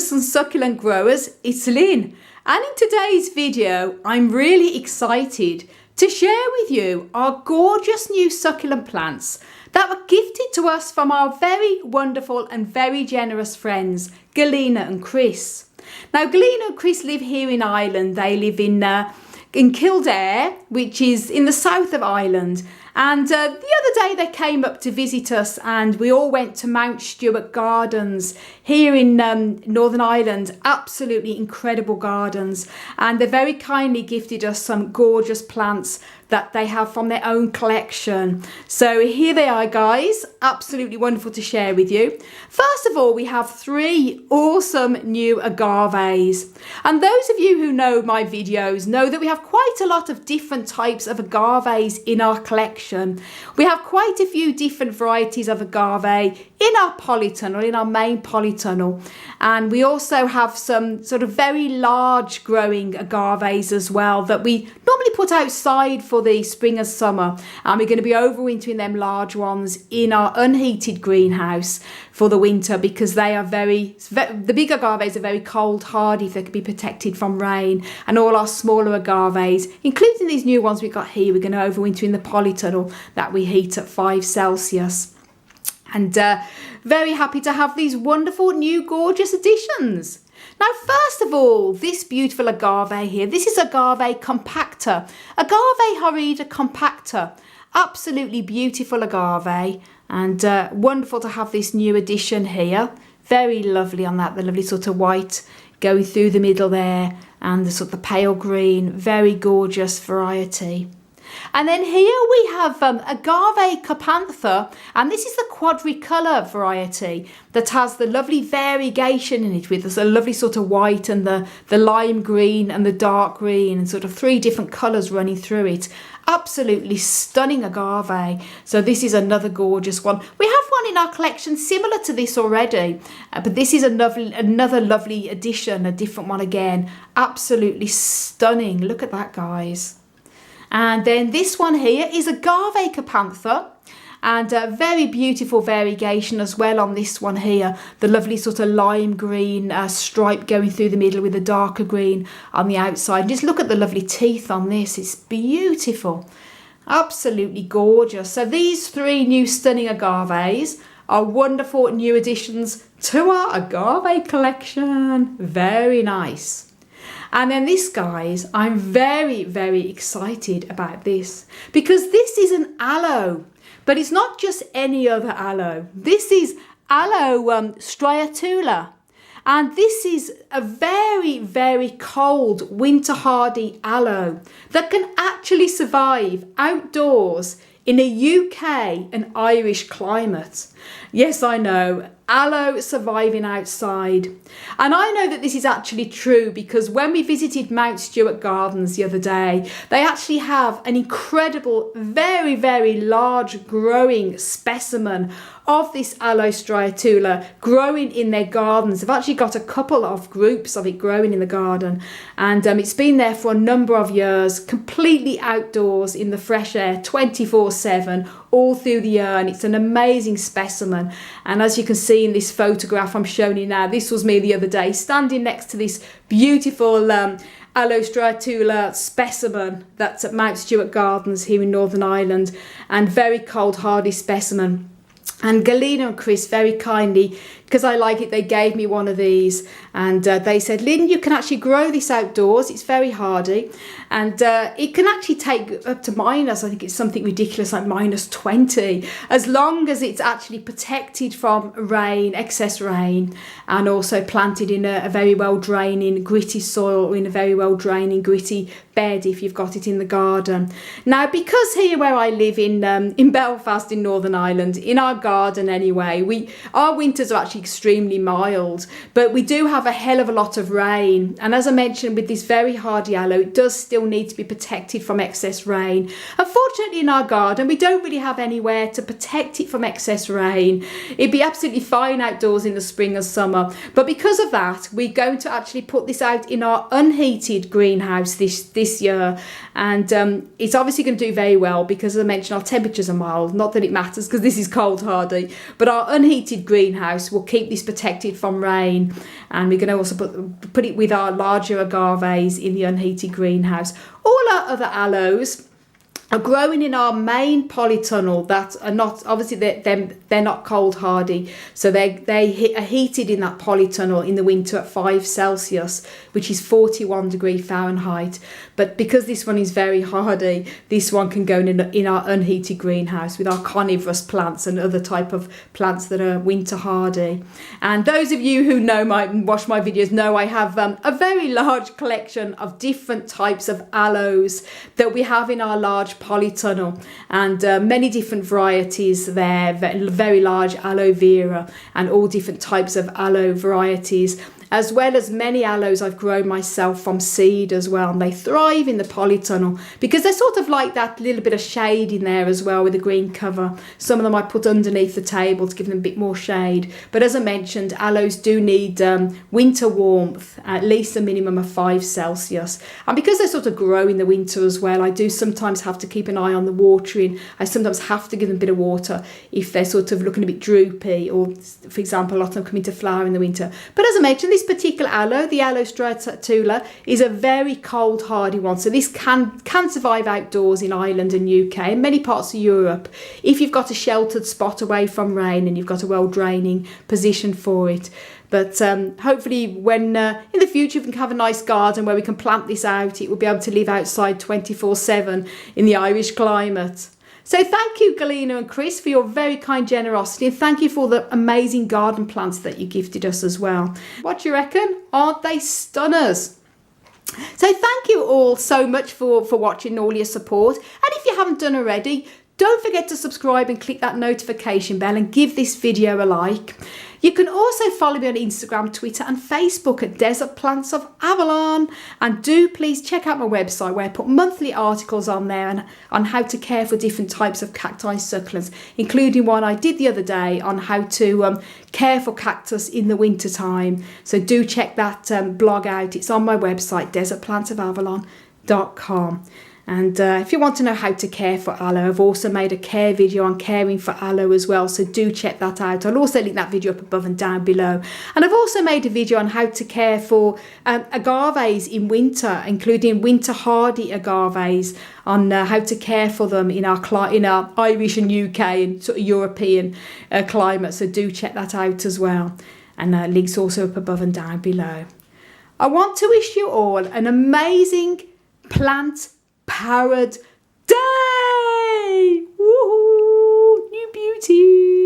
cactus and succulent growers, it's Lynn, and in today's video I'm really excited to share with you our gorgeous new succulent plants that were gifted to us from our very wonderful and very generous friends Galina and Chris. Now Galina and Chris live here in Ireland. They live in Kildare, which is in the south of Ireland. And the other day they came up to visit us and we all went to Mount Stuart Gardens here in Northern Ireland. Absolutely incredible gardens. And they very kindly gifted us some gorgeous plants that they have from their own collection. So here they are, guys. Absolutely wonderful to share with you. First of all, we have 3 awesome new agaves. And those of you who know my videos know that we have quite a lot of different types of agaves in our collection. We have quite a few different varieties of agave in our polytunnel, in our main polytunnel. And we also have some sort of very large growing agaves as well that we normally put outside for the spring and summer, and we're going to be overwintering them large ones in our unheated greenhouse for the winter because they are the big agaves are very cold hardy, if they can be protected from rain, and all our smaller agaves, including these new ones we've got here, we're going to overwinter in the polytunnel that we heat at 5 Celsius. And very happy to have these wonderful new gorgeous additions. Now, first of all, this beautiful agave here, this is Agave Compactor, Agave Compactor, absolutely beautiful agave, and wonderful to have this new addition here. Very lovely on that, the lovely sort of white going through the middle there, and the sort of pale green, very gorgeous variety. And then here we have Agave Capantha, and this is the quadricolour variety that has the lovely variegation in it with a lovely sort of white and the lime green and the dark green and sort of 3 different colours running through it. Absolutely stunning agave. So this is another gorgeous one. We have one in our collection similar to this already, but this is another lovely addition, a different one again. Absolutely stunning. Look at that, guys. And then this one here is Agave Capantha, and a very beautiful variegation as well on this one here. The lovely sort of lime green stripe going through the middle with a darker green on the outside. Just look at the lovely teeth on this. It's beautiful. Absolutely gorgeous. So these 3 new stunning agaves are wonderful new additions to our agave collection. Very nice. And then this, guys, I'm very, very excited about this because this is an aloe, but it's not just any other aloe. This is Aloestriatula, and this is a very, very cold winter hardy aloe that can actually survive outdoors in a UK and Irish climate. Yes, I know, aloe surviving outside. And I know that this is actually true because when we visited Mount Stuart Gardens the other day, they actually have an incredible, very, very large growing specimen of this Aloestriatula growing in their gardens. They've actually got a couple of groups of it growing in the garden, and it's been there for a number of years, completely outdoors in the fresh air 24/7 all through the year, and it's an amazing specimen. And as you can see in this photograph I'm showing you now, this was me the other day standing next to this beautiful Aloestriatula specimen that's at Mount Stuart Gardens here in Northern Ireland, and very cold hardy specimen. And Galina and Chris very kindly, because I like it, they gave me one of these, and they said, Lynn, you can actually grow this outdoors. It's very hardy, and it can actually take up to minus, I think it's something ridiculous like -20, as long as it's actually protected from rain, excess rain, and also planted in a very well draining gritty soil, or in a very well draining gritty bed if you've got it in the garden. Now, because here where I live in Belfast in Northern Ireland, in our garden anyway, our winters are actually extremely mild, but we do have a hell of a lot of rain, and as I mentioned, with this very hardy aloe, it does still need to be protected from excess rain. Unfortunately, in our garden we don't really have anywhere to protect it from excess rain. It'd be absolutely fine outdoors in the spring and summer, but because of that we're going to actually put this out in our unheated greenhouse this year, and it's obviously going to do very well because, as I mentioned, our temperatures are mild. Not that it matters because this is cold hardy, but our unheated greenhouse will keep this protected from rain. And we're going to also put it with our larger agaves in the unheated greenhouse. All our other aloes are growing in our main polytunnel that are not, obviously they're not cold hardy, so they are heated in that polytunnel in the winter at 5 Celsius, which is 41 degrees Fahrenheit. But because this one is very hardy, this one can go in our unheated greenhouse with our carnivorous plants and other type of plants that are winter hardy. And those of you who know watch my videos know I have a very large collection of different types of aloes that we have in our large polytunnel, and many different varieties there, very large aloe vera and all different types of aloe varieties, as well as many aloes I've grown myself from seed as well. And they thrive in the polytunnel because they sort of like that little bit of shade in there as well with the green cover. Some of them I put underneath the table to give them a bit more shade. But as I mentioned, aloes do need winter warmth, at least a minimum of 5 Celsius. And because they sort of grow in the winter as well, I do sometimes have to keep an eye on the watering. I sometimes have to give them a bit of water if they're sort of looking a bit droopy, or for example, a lot of them come into flower in the winter. But as I mentioned, this particular aloe, the Aloestriatula, is a very cold hardy one, so this can survive outdoors in Ireland and UK and many parts of Europe if you've got a sheltered spot away from rain and you've got a well draining position for it. But hopefully when in the future we can have a nice garden where we can plant this out, it will be able to live outside 24/7 in the Irish climate. So thank you, Galina and Chris, for your very kind generosity, and thank you for the amazing garden plants that you gifted us as well. What do you reckon? Aren't they stunners? So thank you all so much for watching, all your support. And if you haven't done already, don't forget to subscribe and click that notification bell and give this video a like. You can also follow me on Instagram, Twitter and Facebook at Desert Plants of Avalon. And do please check out my website where I put monthly articles on there and on how to care for different types of cacti succulents, including one I did the other day on how to care for cactus in the winter time. So do check that blog out. It's on my website, desertplantsofavalon.com. And if you want to know how to care for aloe, I've also made a care video on caring for aloe as well, so do check that out. I'll also link that video up above and down below. And I've also made a video on how to care for agaves in winter, including winter hardy agaves, on how to care for them in our Irish and UK and sort of European climate, so do check that out as well. And links also up above and down below. I want to wish you all an amazing plant-powered day! Woohoo! New beauty!